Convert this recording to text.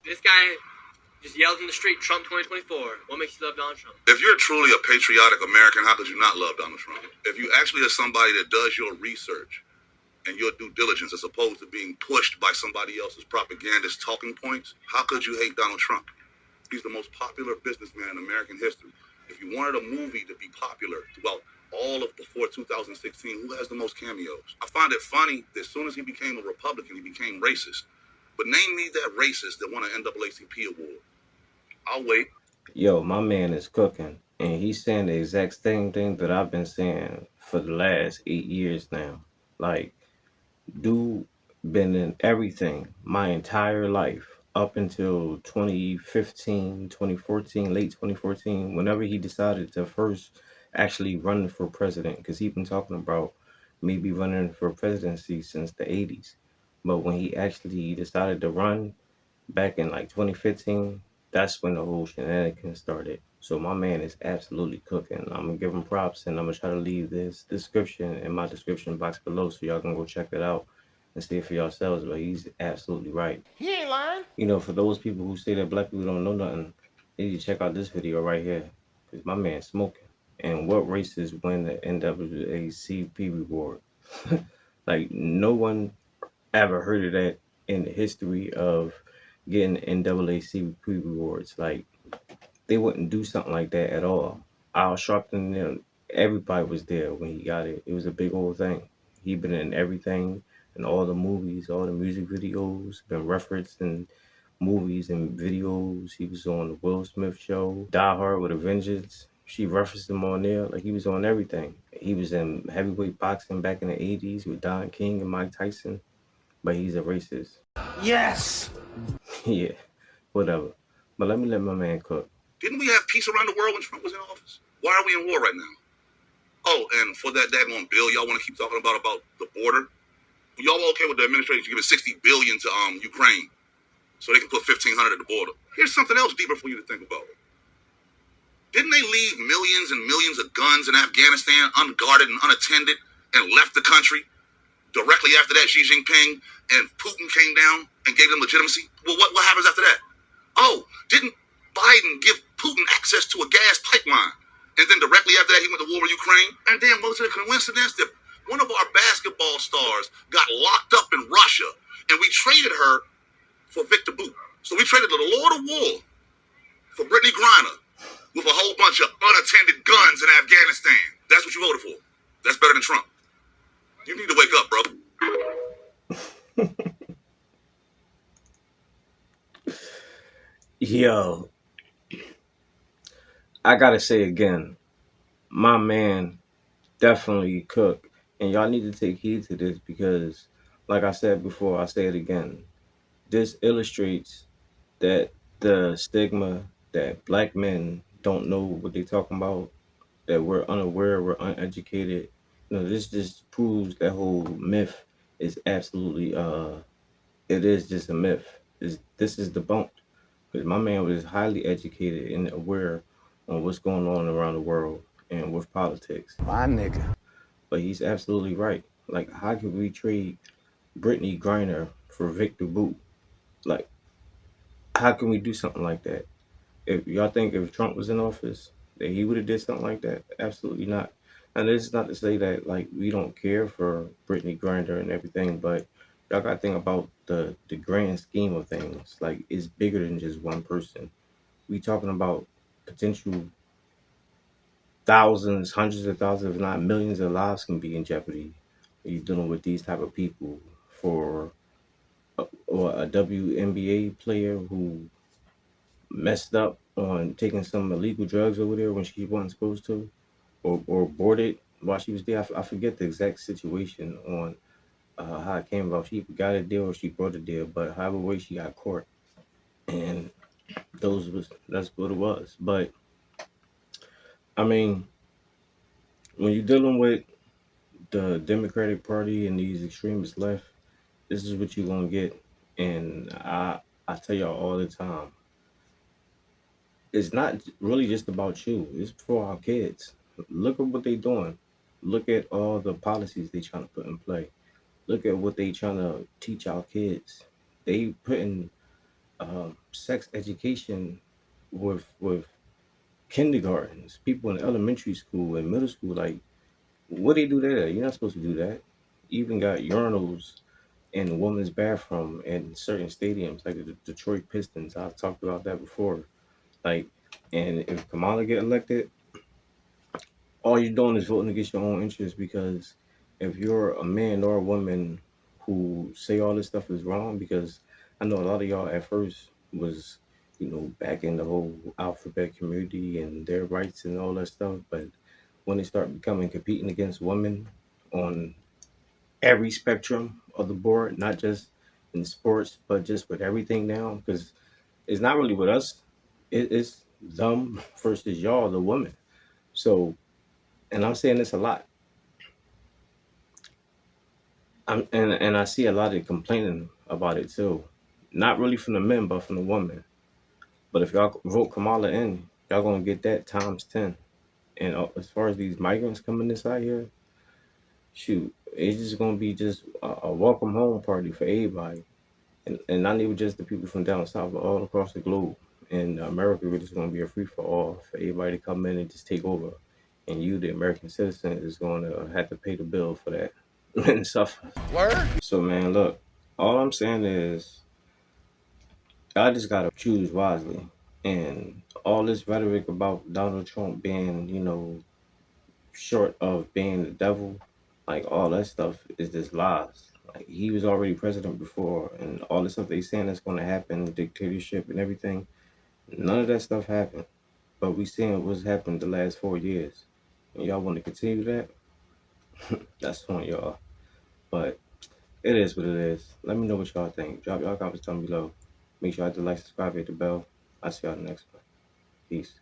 This guy just yelled in the street, Trump 2024. What makes you love Donald Trump? If you're truly a patriotic American, how could you not love Donald Trump? If you actually are somebody that does your research and your due diligence as opposed to being pushed by somebody else's propagandist talking points, how could you hate Donald Trump? He's the most popular businessman in American history. If you wanted a movie to be popular throughout all of before 2016, who has the most cameos? I find it funny that as soon as he became a Republican, he became racist. But name me that racist that won an NAACP award. I'll wait. Yo, my man is cooking, and he's saying the exact same thing that I've been saying for the last 8 years now. Like, dude been in everything my entire life up until 2015, 2014, late 2014, whenever he decided to first actually run for president, because he's been talking about maybe running for presidency since the 80s. But when he actually decided to run back in like 2015, that's when the whole shenanigans started. So my man is absolutely cooking. I'm gonna give him props, and I'm gonna try to leave this description in my description box below so y'all can go check it out and see it for yourselves. But he's absolutely right. He ain't lying. For those people who say that black people don't know nothing, they need to check out this video right here because my man's smoking. And what races win the NAACP reward? Like, no one ever heard of that in the history of getting NAACP rewards. Like, they wouldn't do something like that at all. Al Sharpton, everybody was there when he got it. It was a big old thing. He been in everything, in all the movies, all the music videos, been referenced in movies and videos. He was on the Will Smith show, Die Hard with a Vengeance. She referenced him on there. Like, he was on everything. He was in heavyweight boxing back in the 80s with Don King and Mike Tyson, but he's a racist. Yes. Yeah, whatever. But let my man cook. Didn't we have peace around the world when Trump was in office? Why are we in war right now? Oh, and for that daggone bill y'all want to keep talking about the border, y'all okay with the administration giving $60 billion to Ukraine so they can put 1,500 at the border? Here's something else deeper for you to think about. Didn't they leave millions and millions of guns in Afghanistan unguarded and unattended and left the country? Directly after that, Xi Jinping and Putin came down and gave them legitimacy. Well, what happens after that? Oh, didn't Biden give Putin access to a gas pipeline? And then directly after that, he went to war with Ukraine. And then was it a coincidence that one of our basketball stars got locked up in Russia and we traded her for Victor Boot? So we traded the Lord of War for Brittany Griner with a whole bunch of unattended guns in Afghanistan. That's what you voted for. That's better than Trump. You need to wake up, bro. Yo, I gotta say again, my man definitely cook. And y'all need to take heed to this because, like I said before, I say it again. This illustrates that the stigma that black men don't know what they're talking about, that we're unaware, we're uneducated. This just proves that whole myth is absolutely it is just a myth. This is debunked. Because my man was highly educated and aware on what's going on around the world and with politics. My nigga. But he's absolutely right. Like, how could we trade Brittany Griner for Victor Boot? Like, how can we do something like that? If y'all think if Trump was in office that he would have did something like that, absolutely not. And this is not to say that like we don't care for Brittany Griner and everything, but y'all got to think about the grand scheme of things. Like, it's bigger than just one person. We talking about potential thousands, hundreds of thousands, if not millions of lives can be in jeopardy. You're dealing with these type of people for or a WNBA player who messed up on taking some illegal drugs over there when she wasn't supposed to, or boarded while she was there. I forget the exact situation on how it came about. She got a deal or she brought a deal, but however way she got caught, and that's what it was. But I mean, when you're dealing with the Democratic Party and these extremist left, this is what you're gonna get. And I tell y'all all the time, it's not really just about you. It's for our kids. Look at what they doing. Look at all the policies they trying to put in play. Look at what they trying to teach our kids. They putting sex education with kindergartens, people in elementary school and middle school. Like, what do you do there? You're not supposed to do that. You even got urinals in the women's bathroom in certain stadiums, like the Detroit Pistons. I've talked about that before. Like, and if Kamala get elected, all you're doing is voting against your own interests, because if you're a man or a woman who say all this stuff is wrong, because I know a lot of y'all at first was, back in the whole alphabet community and their rights and all that stuff, but when they start becoming competing against women on every spectrum of the board, not just in sports, but just with everything now, because it's not really with us, it's them versus y'all, the women. So, and I'm saying this a lot. And I see a lot of complaining about it too. Not really from the men, but from the women. But if y'all vote Kamala in, y'all gonna get that times 10. And as far as these migrants coming inside here, shoot, it's just gonna be just a welcome home party for everybody, and not even just the people from down south, but all across the globe. And America is just gonna be a free for all for everybody to come in and just take over. And you, the American citizen, is going to have to pay the bill for that and suffer. Word? So, man, look, all I'm saying is I just gotta choose wisely. And all this rhetoric about Donald Trump being, short of being the devil, like all that stuff is just lies. Like, he was already president before, and all the stuff they saying that's going to happen, dictatorship and everything. None of that stuff happened. But we seeing what's happened the last 4 years. And y'all want to continue that? That's on y'all. But it is what it is. Let me know what y'all think. Drop y'all comments down below. Make sure I hit the like, subscribe, hit the bell. I'll see y'all in the next one. Peace.